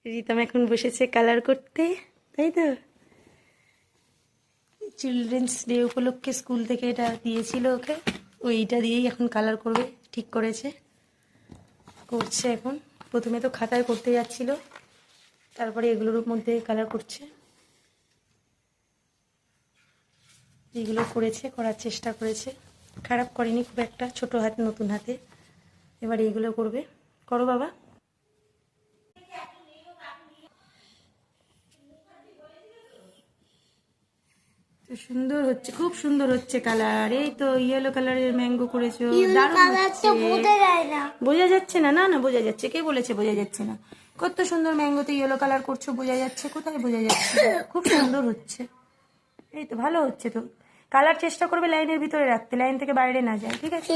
রিতম এখন বসেছে কালার করতে, তাই তো? চিলড্রেন্স ডে উপলক্ষে স্কুল থেকে এটা দিয়েছিল ওকে, ওইটা দিয়েই এখন কালার করবে, ঠিক করেছে, করছে এখন। প্রথমে তো খাতায় করতে যাচ্ছিল, তারপরে এগুলোর মধ্যে কালার করছে। এইগুলো করেছে, করার চেষ্টা করেছে, খারাপ করেনি খুব একটা, ছোট হাতে নতুন হাতে। এবার এইগুলো করবে, করো বাবা। তো সুন্দর হচ্ছে, খুব সুন্দর হচ্ছে কালার। এই তো ইয়েলো কালারের ম্যাঙ্গো করেছো, দারুণ হচ্ছে। বোঝা যাচ্ছে না? না না, বোঝা যাচ্ছে। কে বলেছে বোঝা যাচ্ছে না? কত সুন্দর ম্যাঙ্গোতে ইয়েলো কালার করছো, বোঝা যাচ্ছে? কোথায় বোঝা যাচ্ছে? খুব সুন্দর হচ্ছে। এই তো ভালো হচ্ছে তো। কালার চেষ্টা করবে লাইনের ভিতরে রাখতে, লাইন থেকে বাইরে না যায়, ঠিক আছে?